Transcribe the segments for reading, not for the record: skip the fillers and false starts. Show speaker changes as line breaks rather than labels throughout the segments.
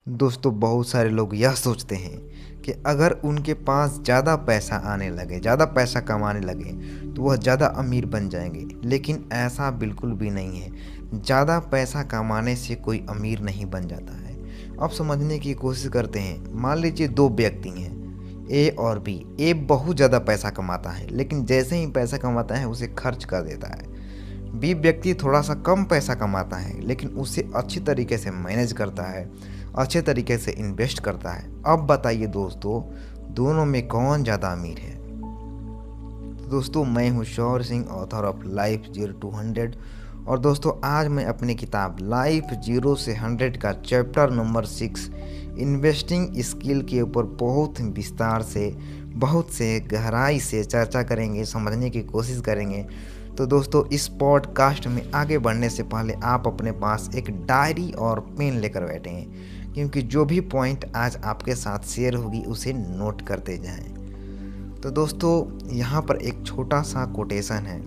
दोस्तों, बहुत सारे लोग यह सोचते हैं कि अगर उनके पास ज़्यादा पैसा आने लगे, ज़्यादा पैसा कमाने लगे तो वह ज़्यादा अमीर बन जाएंगे। लेकिन ऐसा बिल्कुल भी नहीं है। ज़्यादा पैसा कमाने से कोई अमीर नहीं बन जाता है। अब समझने की कोशिश करते हैं। मान लीजिए दो व्यक्ति हैं, ए और बी। ए बहुत ज़्यादा पैसा कमाता है, लेकिन जैसे ही पैसा कमाता है उसे खर्च कर देता है। बी व्यक्ति थोड़ा सा कम पैसा कमाता है, लेकिन उसे अच्छी तरीके से मैनेज करता है, अच्छे तरीके से इन्वेस्ट करता है। अब बताइए दोस्तों, दोनों में कौन ज़्यादा अमीर है? तो दोस्तों, मैं हूँ Shaurya Singh, author of life 0 to 100। और दोस्तों, आज मैं अपनी किताब लाइफ 0 से 100 का चैप्टर नंबर 6 इन्वेस्टिंग स्किल के ऊपर बहुत विस्तार से, बहुत से गहराई से चर्चा करेंगे, समझने की कोशिश करेंगे। तो दोस्तों, इस पॉडकास्ट में आगे बढ़ने से पहले आप अपने पास एक डायरी और पेन लेकर बैठें, क्योंकि जो भी पॉइंट आज आपके साथ शेयर होगी उसे नोट करते जाएं। तो दोस्तों, यहाँ पर एक छोटा सा कोटेशन है।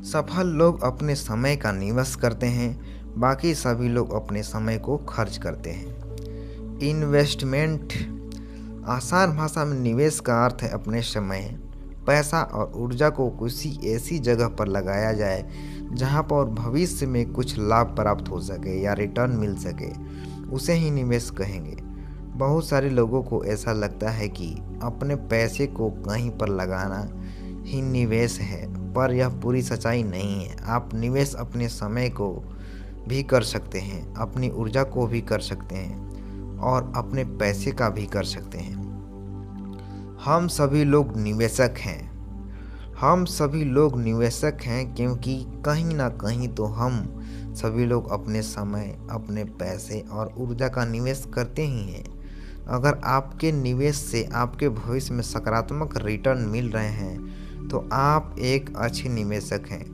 सफल लोग अपने समय का निवेश करते हैं, बाकी सभी लोग अपने समय को खर्च करते हैं। इन्वेस्टमेंट, आसान भाषा में निवेश का अर्थ है अपने समय, पैसा और ऊर्जा को किसी ऐसी जगह पर लगाया जाए जहां पर भविष्य में कुछ लाभ प्राप्त हो सके या रिटर्न मिल सके, उसे ही निवेश कहेंगे। बहुत सारे लोगों को ऐसा लगता है कि अपने पैसे को कहीं पर लगाना ही निवेश है, पर यह पूरी सच्चाई नहीं है। आप निवेश अपने समय को भी कर सकते हैं, अपनी ऊर्जा को भी कर सकते हैं और अपने पैसे का भी कर सकते हैं। हम सभी लोग निवेशक हैं। हम सभी लोग निवेशक हैं क्योंकि कहीं ना कहीं तो हम सभी लोग अपने समय, अपने पैसे और ऊर्जा का निवेश करते ही हैं। अगर आपके निवेश से आपके भविष्य में सकारात्मक रिटर्न मिल रहे हैं तो आप एक अच्छे निवेशक हैं।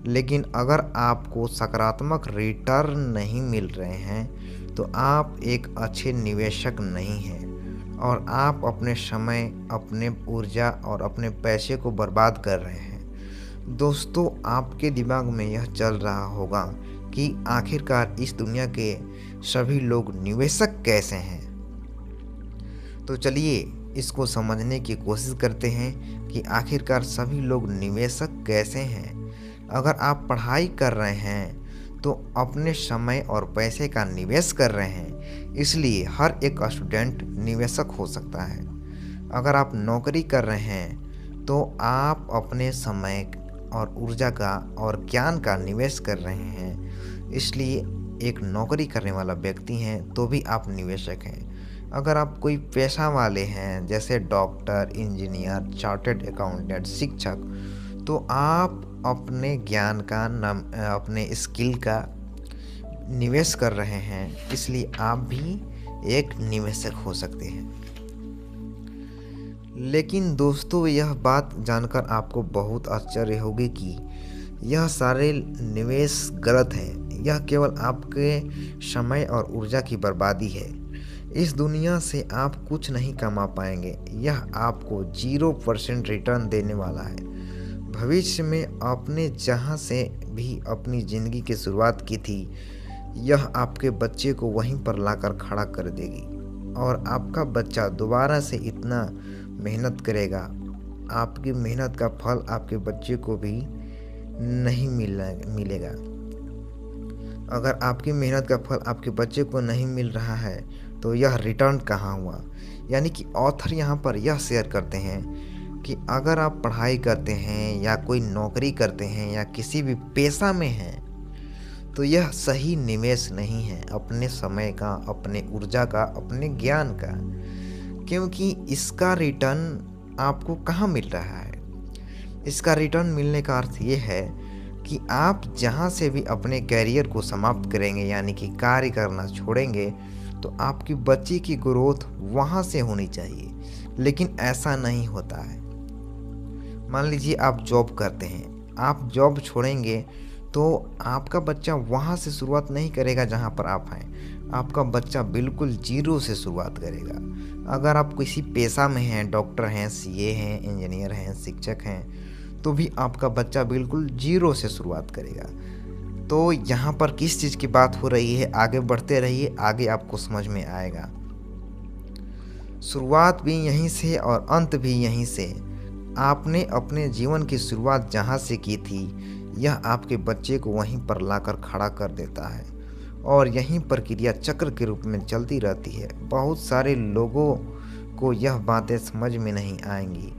लेकिन अगर आपको सकारात्मक रिटर्न नहीं मिल रहे हैं तो आप एक अच्छे निवेशक नहीं हैं और आप अपने समय, अपने ऊर्जा और अपने पैसे को बर्बाद कर रहे हैं। दोस्तों, आपके दिमाग में यह चल रहा होगा कि आखिरकार इस दुनिया के सभी लोग निवेशक कैसे हैं। तो चलिए इसको समझने की कोशिश करते हैं कि आखिरकार सभी लोग निवेशक कैसे हैं। अगर आप पढ़ाई कर रहे हैं तो अपने समय और पैसे का निवेश कर रहे हैं, इसलिए हर एक स्टूडेंट निवेशक हो सकता है। अगर आप नौकरी कर रहे हैं तो आप अपने समय और ऊर्जा का और ज्ञान का निवेश कर रहे हैं, इसलिए एक नौकरी करने वाला व्यक्ति हैं तो भी आप निवेशक हैं। अगर आप कोई पेशा वाले हैं जैसे डॉक्टर, इंजीनियर, चार्टर्ड अकाउंटेंट, शिक्षक, तो आप अपने ज्ञान का, अपने स्किल का निवेश कर रहे हैं, इसलिए आप भी एक निवेशक हो सकते हैं। लेकिन दोस्तों, यह बात जानकर आपको बहुत आश्चर्य होगी कि यह सारे निवेश गलत हैं। यह केवल आपके समय और ऊर्जा की बर्बादी है। इस दुनिया से आप कुछ नहीं कमा पाएंगे। यह आपको 0% रिटर्न देने वाला है। भविष्य में आपने जहाँ से भी अपनी ज़िंदगी की शुरुआत की थी, यह आपके बच्चे को वहीं पर लाकर खड़ा कर देगी और आपका बच्चा दोबारा से इतना मेहनत करेगा, आपकी मेहनत का फल आपके बच्चे को भी नहीं मिलेगा। अगर आपकी मेहनत का फल आपके बच्चे को नहीं मिल रहा है तो यह रिटर्न कहाँ हुआ? यानी कि ऑथर यहाँ पर यह शेयर करते हैं कि अगर आप पढ़ाई करते हैं या कोई नौकरी करते हैं या किसी भी पेशा में हैं तो यह सही निवेश नहीं है अपने समय का, अपने ऊर्जा का, अपने ज्ञान का, क्योंकि इसका रिटर्न आपको कहाँ मिल रहा है। इसका रिटर्न मिलने का अर्थ ये है कि आप जहाँ से भी अपने कैरियर को समाप्त करेंगे, यानी कि कार्य करना छोड़ेंगे, तो आपकी बच्ची की ग्रोथ वहाँ से होनी चाहिए। लेकिन ऐसा नहीं होता है। मान लीजिए आप जॉब करते हैं, आप जॉब छोड़ेंगे तो आपका बच्चा वहाँ से शुरुआत नहीं करेगा जहाँ पर आप हैं। आपका बच्चा बिल्कुल 0 से शुरुआत करेगा। अगर आप किसी पेशा में हैं, डॉक्टर हैं, सीए हैं, इंजीनियर हैं, शिक्षक हैं, तो भी आपका बच्चा बिल्कुल 0 से शुरुआत करेगा। तो यहाँ पर किस चीज़ की बात हो रही है, आगे बढ़ते रहिए, आगे आपको समझ में आएगा। शुरुआत भी यहीं से और अंत भी यहीं से। आपने अपने जीवन की शुरुआत जहाँ से की थी, यह आपके बच्चे को वहीं पर लाकर खड़ा कर देता है और यही प्रक्रिया चक्र के रूप में चलती रहती है। बहुत सारे लोगों को यह बातें समझ में नहीं आएंगी,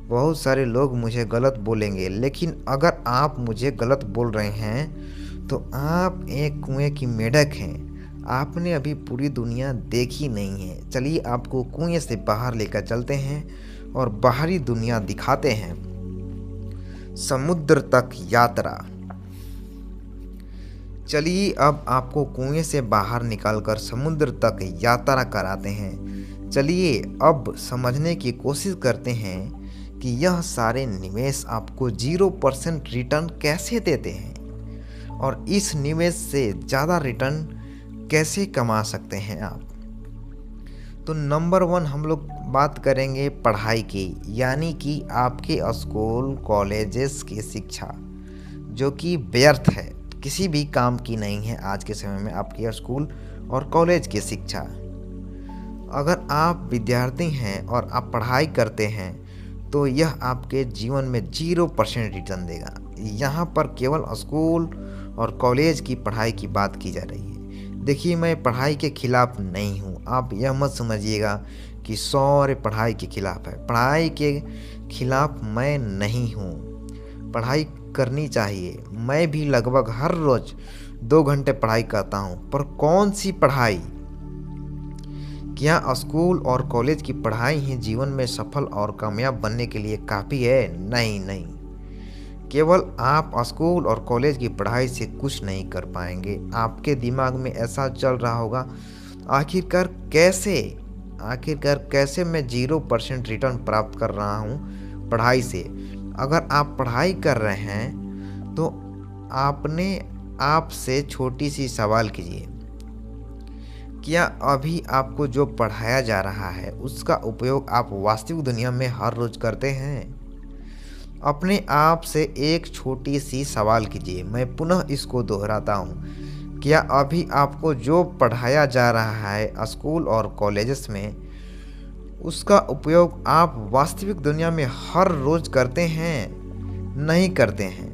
बहुत सारे लोग मुझे गलत बोलेंगे, लेकिन अगर आप मुझे गलत बोल रहे हैं तो आप एक कुएं की मेंढक हैं। आपने अभी पूरी दुनिया देखी नहीं है। चलिए आपको कुएं से बाहर लेकर चलते हैं और बाहरी दुनिया दिखाते हैं। समुद्र तक यात्रा। चलिए अब आपको कुएं से बाहर निकालकर समुद्र तक यात्रा कराते हैं। चलिए अब समझने की कोशिश करते हैं कि यह सारे निवेश आपको 0% रिटर्न कैसे देते हैं और इस निवेश से ज़्यादा रिटर्न कैसे कमा सकते हैं आप। तो नंबर 1 हम लोग बात करेंगे पढ़ाई की, यानी कि आपके स्कूल कॉलेजेस की शिक्षा, जो कि व्यर्थ है, किसी भी काम की नहीं है आज के समय में आपकी स्कूल और कॉलेज की शिक्षा। अगर आप विद्यार्थी हैं और आप पढ़ाई करते हैं तो यह आपके जीवन में 0% रिटर्न देगा। यहाँ पर केवल स्कूल और कॉलेज की पढ़ाई की बात की जा रही है। देखिए, मैं पढ़ाई के खिलाफ नहीं हूँ, आप यह मत समझिएगा कि सारे पढ़ाई के खिलाफ है। पढ़ाई के खिलाफ मैं नहीं हूँ, पढ़ाई करनी चाहिए। मैं भी लगभग हर रोज़ 2 घंटे पढ़ाई करता हूँ, पर कौन सी पढ़ाई? क्या स्कूल और कॉलेज की पढ़ाई ही जीवन में सफल और कामयाब बनने के लिए काफ़ी है? नहीं नहीं, केवल आप स्कूल और कॉलेज की पढ़ाई से कुछ नहीं कर पाएंगे। आपके दिमाग में ऐसा चल रहा होगा, आखिरकार कैसे मैं 0% रिटर्न प्राप्त कर रहा हूँ पढ़ाई से। अगर आप पढ़ाई कर रहे हैं तो आपने आपसे छोटी सी सवाल कीजिए, क्या अभी आपको जो पढ़ाया जा रहा है उसका उपयोग आप वास्तविक दुनिया में हर रोज़ करते हैं? अपने आप से एक छोटी सी सवाल कीजिए। मैं पुनः इसको दोहराता हूँ, क्या अभी आपको जो पढ़ाया जा रहा है स्कूल और कॉलेजेस में, उसका उपयोग आप वास्तविक दुनिया में हर रोज़ करते हैं? नहीं करते हैं।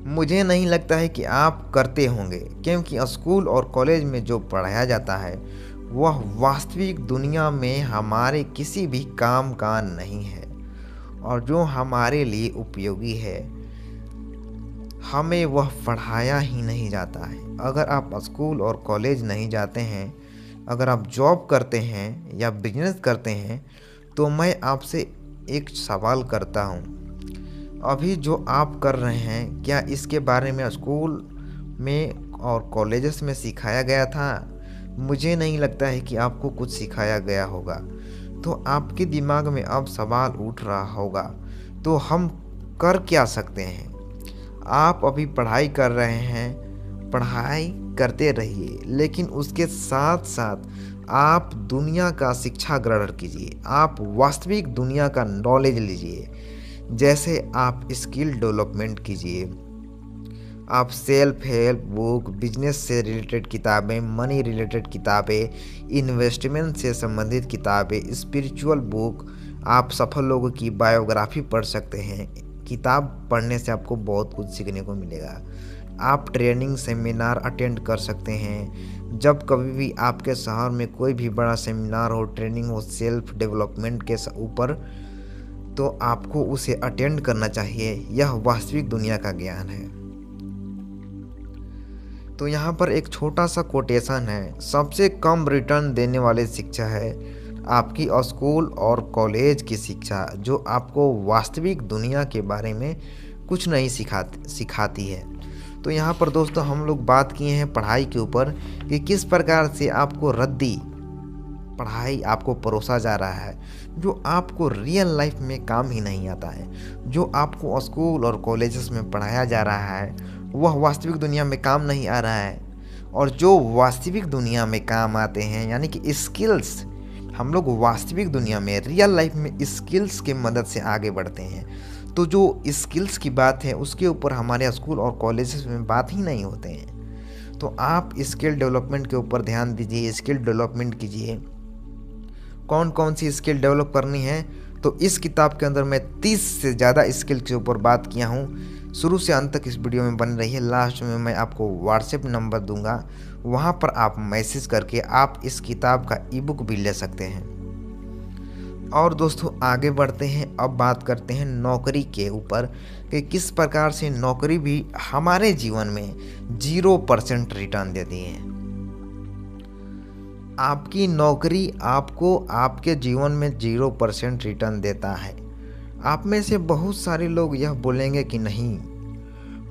मुझे नहीं लगता है कि आप करते होंगे, क्योंकि स्कूल और कॉलेज में जो पढ़ाया जाता है वह वास्तविक दुनिया में हमारे किसी भी काम का नहीं है, और जो हमारे लिए उपयोगी है हमें वह पढ़ाया ही नहीं जाता है। अगर आप स्कूल और कॉलेज नहीं जाते हैं, अगर आप जॉब करते हैं या बिजनेस करते हैं, तो मैं आपसे एक सवाल करता हूँ, अभी जो आप कर रहे हैं क्या इसके बारे में स्कूल में और कॉलेजेस में सिखाया गया था? मुझे नहीं लगता है कि आपको कुछ सिखाया गया होगा। तो आपके दिमाग में अब सवाल उठ रहा होगा, तो हम कर क्या सकते हैं? आप अभी पढ़ाई कर रहे हैं, पढ़ाई करते रहिए, लेकिन उसके साथ साथ आप दुनिया का शिक्षा ग्रहण कीजिए, आप वास्तविक दुनिया का नॉलेज लीजिए। जैसे आप स्किल डेवलपमेंट कीजिए, आप सेल्फ हेल्प बुक, बिजनेस से रिलेटेड किताबें, मनी रिलेटेड किताबें, इन्वेस्टमेंट से संबंधित किताबें, स्पिरिचुअल बुक, आप सफल लोगों की बायोग्राफी पढ़ सकते हैं। किताब पढ़ने से आपको बहुत कुछ सीखने को मिलेगा। आप ट्रेनिंग सेमिनार अटेंड कर सकते हैं। जब कभी भी आपके शहर में कोई भी बड़ा सेमिनार हो, ट्रेनिंग हो सेल्फ डेवलपमेंट के ऊपर, तो आपको उसे अटेंड करना चाहिए। यह वास्तविक दुनिया का ज्ञान है। तो यहाँ पर एक छोटा सा कोटेशन है, सबसे कम रिटर्न देने वाली शिक्षा है आपकी स्कूल और कॉलेज की शिक्षा, जो आपको वास्तविक दुनिया के बारे में कुछ नहीं सिखाती है। तो यहाँ पर दोस्तों हम लोग बात किए हैं पढ़ाई के ऊपर कि किस प्रकार से आपको रद्दी पढ़ाई आपको परोसा जा रहा है, जो आपको रियल लाइफ में काम ही नहीं आता है। जो आपको स्कूल और कॉलेजेस में पढ़ाया जा रहा है वह वास्तविक दुनिया में काम नहीं आ रहा है, और जो वास्तविक दुनिया में काम आते हैं यानी कि स्किल्स, हम लोग वास्तविक दुनिया में रियल लाइफ में स्किल्स की मदद से आगे बढ़ते हैं। तो जो स्किल्स की बात है उसके ऊपर हमारे स्कूल और कॉलेजेस में बात ही नहीं होते हैं। तो आप स्किल डेवलपमेंट के ऊपर ध्यान दीजिए, स्किल डेवलपमेंट कीजिए। कौन कौन सी स्किल डेवलप करनी है, तो इस किताब के अंदर मैं 30 से ज़्यादा स्किल के ऊपर बात किया हूँ। शुरू से अंत तक इस वीडियो में बन रही है। लास्ट में मैं आपको व्हाट्सएप नंबर दूंगा, वहाँ पर आप मैसेज करके आप इस किताब का ई बुक भी ले सकते हैं। और दोस्तों आगे बढ़ते हैं, अब बात करते हैं नौकरी के ऊपर कि किस प्रकार से नौकरी भी हमारे जीवन में 0% रिटर्न देती है। आपकी नौकरी आपको आपके जीवन में 0% रिटर्न देता है। आप में से बहुत सारे लोग यह बोलेंगे कि नहीं,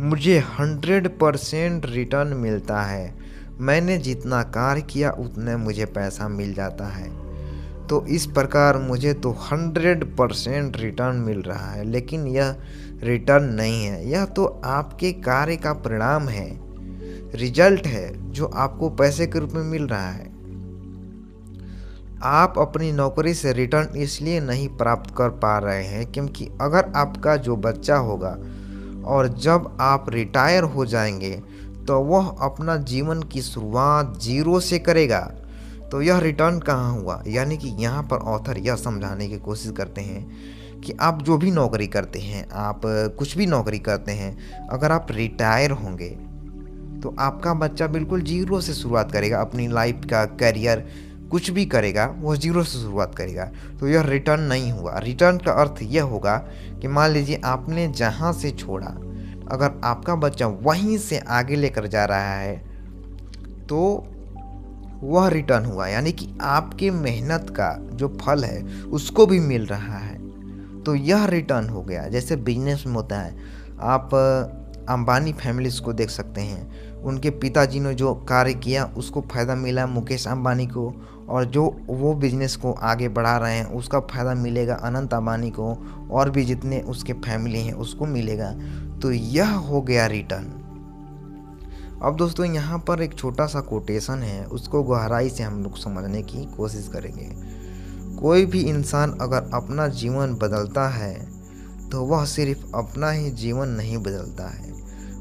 मुझे 100% रिटर्न मिलता है, मैंने जितना कार्य किया उतने मुझे पैसा मिल जाता है। तो इस प्रकार मुझे तो 100% रिटर्न मिल रहा है, लेकिन यह रिटर्न नहीं है, यह तो आपके कार्य का परिणाम है, रिजल्ट है जो आपको पैसे के रूप में मिल रहा है। आप अपनी नौकरी से रिटर्न इसलिए नहीं प्राप्त कर पा रहे हैं क्योंकि अगर आपका जो बच्चा होगा और जब आप रिटायर हो जाएंगे तो वह अपना जीवन की शुरुआत 0 से करेगा, तो यह रिटर्न कहाँ हुआ। यानी कि यहाँ पर ऑथर यह समझाने की कोशिश करते हैं कि आप जो भी नौकरी करते हैं, आप कुछ भी नौकरी करते हैं, अगर आप रिटायर होंगे तो आपका बच्चा बिल्कुल 0 से शुरुआत करेगा, अपनी लाइफ का करियर कुछ भी करेगा वो 0 से शुरुआत करेगा। तो यह रिटर्न नहीं हुआ। रिटर्न का अर्थ यह होगा कि मान लीजिए आपने जहाँ से छोड़ा, अगर आपका बच्चा वहीं से आगे लेकर जा रहा है तो वह रिटर्न हुआ, यानी कि आपके मेहनत का जो फल है उसको भी मिल रहा है, तो यह रिटर्न हो गया। जैसे बिजनेस में होता है, आप अंबानी फैमिलीज को देख सकते हैं, उनके पिताजी ने जो कार्य किया उसको फ़ायदा मिला मुकेश अंबानी को, और जो वो बिजनेस को आगे बढ़ा रहे हैं उसका फ़ायदा मिलेगा अनंत अंबानी को, और भी जितने उसके फैमिली हैं उसको मिलेगा। तो यह हो गया रिटर्न। अब दोस्तों यहाँ पर एक छोटा सा कोटेशन है, उसको गहराई से हम लोग समझने की कोशिश करेंगे। कोई भी इंसान अगर अपना जीवन बदलता है तो वह सिर्फ अपना ही जीवन नहीं बदलता है,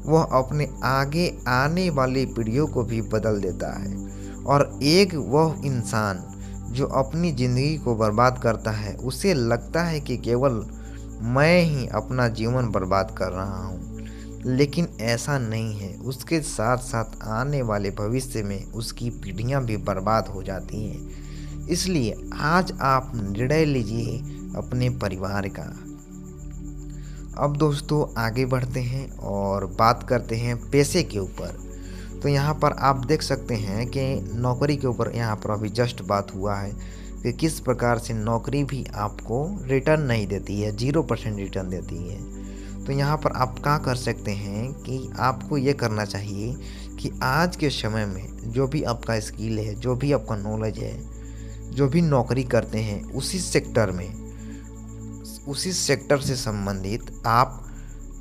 वह अपने आगे आने वाली पीढ़ियों को भी बदल देता है। और एक वह इंसान जो अपनी ज़िंदगी को बर्बाद करता है, उसे लगता है कि केवल मैं ही अपना जीवन बर्बाद कर रहा हूँ, लेकिन ऐसा नहीं है। उसके साथ साथ आने वाले भविष्य में उसकी पीढ़ियाँ भी बर्बाद हो जाती हैं। इसलिए आज आप निर्णय लीजिए अपने परिवार का। अब दोस्तों आगे बढ़ते हैं और बात करते हैं पैसे के ऊपर। तो यहाँ पर आप देख सकते हैं कि नौकरी के ऊपर यहाँ पर अभी जस्ट बात हुआ है कि किस प्रकार से नौकरी भी आपको रिटर्न नहीं देती है, 0% रिटर्न देती है। तो यहाँ पर आप क्या कर सकते हैं कि आपको ये करना चाहिए कि आज के समय में जो भी आपका स्किल है, जो भी आपका नॉलेज है, जो भी नौकरी करते हैं उसी सेक्टर में, उसी सेक्टर से संबंधित आप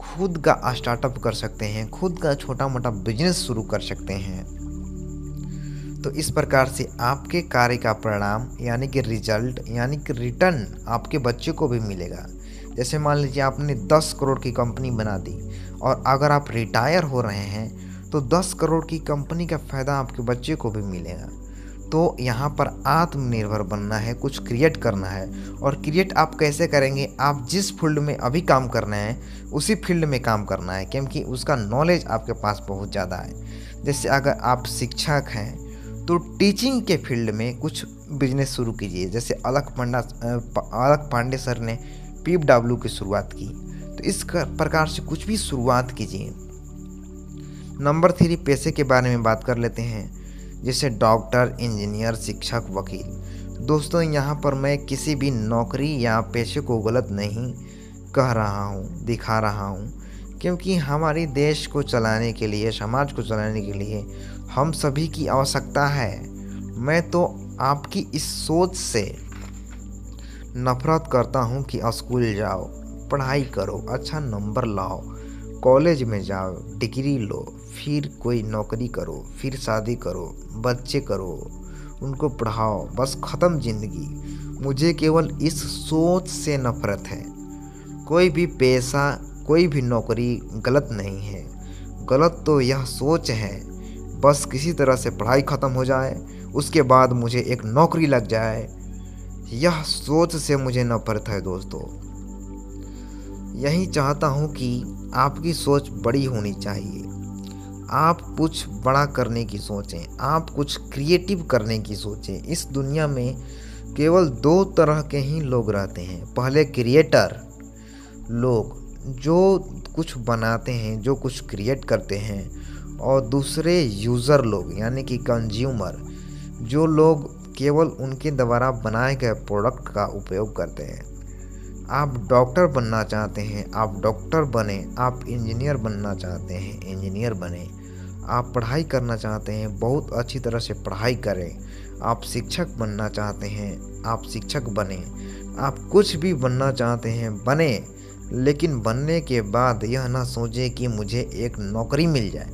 खुद का स्टार्टअप कर सकते हैं, खुद का छोटा मोटा बिजनेस शुरू कर सकते हैं। तो इस प्रकार से आपके कार्य का परिणाम यानी कि रिजल्ट यानी कि रिटर्न आपके बच्चे को भी मिलेगा। जैसे मान लीजिए आपने 10 करोड़ की कंपनी बना दी और अगर आप रिटायर हो रहे हैं तो 10 करोड़ की कंपनी का फ़ायदा आपके बच्चे को भी मिलेगा। तो यहाँ पर आत्मनिर्भर बनना है, कुछ क्रिएट करना है। और क्रिएट आप कैसे करेंगे, आप जिस फील्ड में अभी काम करना है उसी फील्ड में काम करना है, क्योंकि उसका नॉलेज आपके पास बहुत ज़्यादा है। जैसे अगर आप शिक्षक हैं तो टीचिंग के फील्ड में कुछ बिजनेस शुरू कीजिए। जैसे अलख पांडे सर ने PFW की शुरुआत की, तो इस प्रकार से कुछ भी शुरुआत कीजिए। नंबर 3 पैसे के बारे में बात कर लेते हैं, जैसे डॉक्टर, इंजीनियर, शिक्षक, वकील। दोस्तों यहाँ पर मैं किसी भी नौकरी या पेशे को गलत नहीं कह रहा हूँ, दिखा रहा हूँ, क्योंकि हमारे देश को चलाने के लिए, समाज को चलाने के लिए हम सभी की आवश्यकता है। मैं तो आपकी इस सोच से नफरत करता हूँ कि स्कूल जाओ, पढ़ाई करो, अच्छा नंबर लाओ, कॉलेज में जाओ, डिग्री लो, फिर कोई नौकरी करो, फिर शादी करो, बच्चे करो, उनको पढ़ाओ, बस ख़त्म ज़िंदगी। मुझे केवल इस सोच से नफरत है। कोई भी पेशा, कोई भी नौकरी गलत नहीं है। गलत तो यह सोच है, बस किसी तरह से पढ़ाई ख़त्म हो जाए, उसके बाद मुझे एक नौकरी लग जाए, यह सोच से मुझे नफरत है दोस्तों। यही चाहता हूँ कि आपकी सोच बड़ी होनी चाहिए। आप कुछ बड़ा करने की सोचें, आप कुछ क्रिएटिव करने की सोचें। इस दुनिया में केवल दो तरह के ही लोग रहते हैं। पहले क्रिएटर लोग जो कुछ बनाते हैं, जो कुछ क्रिएट करते हैं, और दूसरे यूज़र लोग यानी कि कंज्यूमर, जो लोग केवल उनके द्वारा बनाए गए प्रोडक्ट का उपयोग करते हैं। आप डॉक्टर बनना चाहते हैं, आप डॉक्टर बने। आप इंजीनियर बनना चाहते हैं, इंजीनियर बने। आप पढ़ाई करना चाहते हैं, बहुत अच्छी तरह से पढ़ाई करें। आप शिक्षक बनना चाहते हैं, आप शिक्षक बने। आप कुछ भी बनना चाहते हैं, बने। लेकिन बनने के बाद यह ना सोचें कि मुझे एक नौकरी मिल जाए।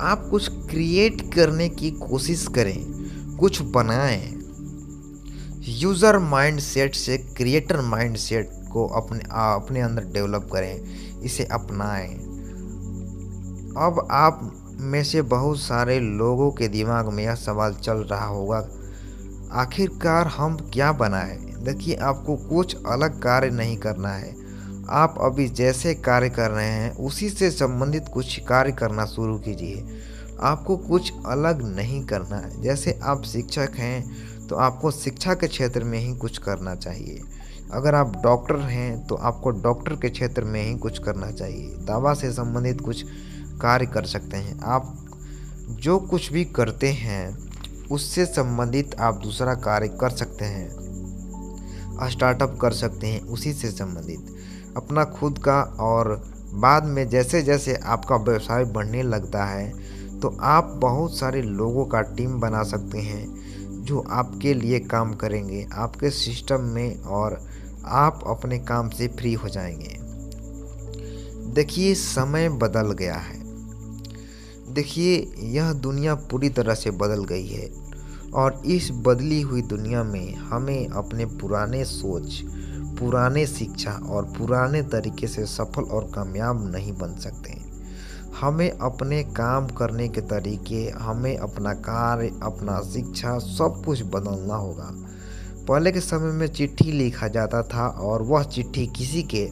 आप कुछ क्रिएट करने की कोशिश करें, कुछ बनाएं। यूज़र माइंडसेट से क्रिएटर माइंडसेट को अपने अंदर डेवलप करें, इसे अपनाएं। अब आप में से बहुत सारे लोगों के दिमाग में यह सवाल चल रहा होगा, आखिरकार हम क्या बनाएं? देखिए, आपको कुछ अलग कार्य नहीं करना है। आप अभी जैसे कार्य कर रहे हैं उसी से संबंधित कुछ कार्य करना शुरू कीजिए। आपको कुछ अलग नहीं करना है। जैसे आप शिक्षक हैं तो आपको शिक्षा के क्षेत्र में ही कुछ करना चाहिए। अगर आप डॉक्टर हैं तो आपको डॉक्टर के क्षेत्र में ही कुछ करना चाहिए। दवा से संबंधित कुछ कार्य कर सकते हैं। आप जो कुछ भी करते हैं उससे संबंधित आप दूसरा कार्य कर सकते हैं, स्टार्टअप कर सकते हैं उसी से संबंधित अपना खुद का। और बाद में जैसे जैसे आपका व्यवसाय बढ़ने लगता है तो आप बहुत सारे लोगों का टीम बना सकते हैं जो आपके लिए काम करेंगे आपके सिस्टम में, और आप अपने काम से फ्री हो जाएंगे। देखिए, समय बदल गया है। देखिए, यह दुनिया पूरी तरह से बदल गई है, और इस बदली हुई दुनिया में हमें अपने पुराने सोच, पुराने शिक्षा और पुराने तरीके से सफल और कामयाब नहीं बन सकते। हमें अपने काम करने के तरीके, हमें अपना कार्य, अपना शिक्षा सब कुछ बदलना होगा। पहले के समय में चिट्ठी लिखा जाता था और वह चिट्ठी किसी के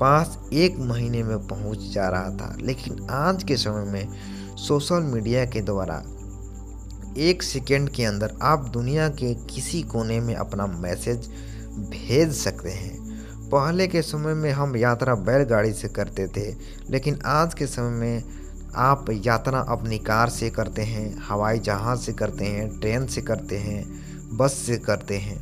पास 1 महीने में पहुंच जा रहा था, लेकिन आज के समय में सोशल मीडिया के द्वारा 1 सेकेंड के अंदर आप दुनिया के किसी कोने में अपना मैसेज भेज सकते हैं। पहले के समय में हम यात्रा बैलगाड़ी से करते थे, लेकिन आज के समय में आप यात्रा अपनी कार से करते हैं, हवाई जहाज़ से करते हैं, ट्रेन से करते हैं, बस से करते हैं।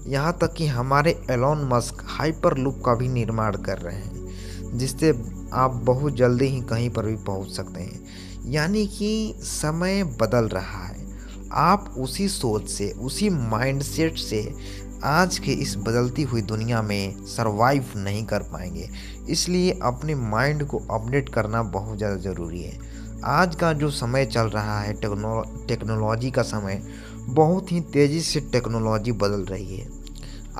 यहाँ तक कि हमारे एलोन मस्क हाइपरलूप का भी निर्माण कर रहे हैं, जिससे आप बहुत जल्दी ही कहीं पर भी पहुँच सकते हैं। यानी कि समय बदल रहा है। आप उसी सोच से, उसी माइंडसेट से आज के इस बदलती हुई दुनिया में सरवाइव नहीं कर पाएंगे। इसलिए अपने माइंड को अपडेट करना बहुत ज़्यादा ज़रूरी है। आज का जो समय चल रहा है, टेक्नोलॉजी का समय, बहुत ही तेज़ी से टेक्नोलॉजी बदल रही है।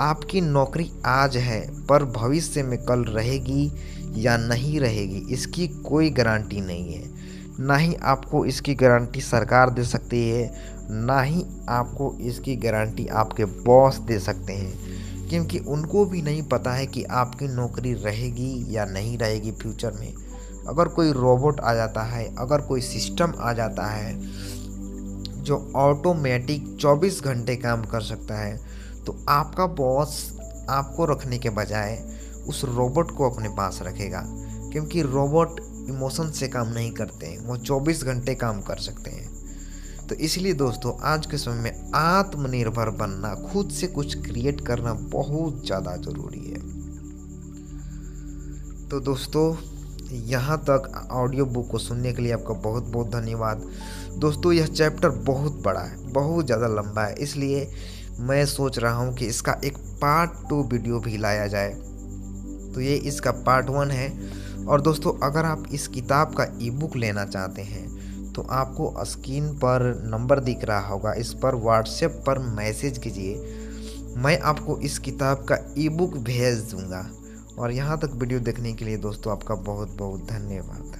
आपकी नौकरी आज है, पर भविष्य में कल रहेगी या नहीं रहेगी इसकी कोई गारंटी नहीं है। ना ही आपको इसकी गारंटी सरकार दे सकती है, ना ही आपको इसकी गारंटी आपके बॉस दे सकते हैं, क्योंकि उनको भी नहीं पता है कि आपकी नौकरी रहेगी या नहीं रहेगी फ्यूचर में। अगर कोई रोबोट आ जाता है, अगर कोई सिस्टम आ जाता है जो ऑटोमेटिक 24 घंटे काम कर सकता है, तो आपका बॉस आपको रखने के बजाय उस रोबोट को अपने पास रखेगा, क्योंकि रोबोट इमोशन से काम नहीं करते हैं, वो 24 घंटे काम कर सकते हैं। तो इसलिए दोस्तों, आज के समय में आत्मनिर्भर बनना, खुद से कुछ क्रिएट करना बहुत ज़्यादा ज़रूरी है। तो दोस्तों, यहाँ तक ऑडियो बुक को सुनने के लिए आपका बहुत बहुत धन्यवाद। दोस्तों, यह चैप्टर बहुत बड़ा है, बहुत ज़्यादा लंबा है, इसलिए मैं सोच रहा हूँ कि इसका एक पार्ट 2 वीडियो भी लाया जाए। तो ये इसका पार्ट 1 है। और दोस्तों, अगर आप इस किताब का ई-बुक लेना चाहते हैं तो आपको स्क्रीन पर नंबर दिख रहा होगा, इस पर व्हाट्सएप पर मैसेज कीजिए। मैं आपको इस किताब का ई बुक भेज दूँगा। और यहाँ तक वीडियो देखने के लिए दोस्तों आपका बहुत बहुत धन्यवाद।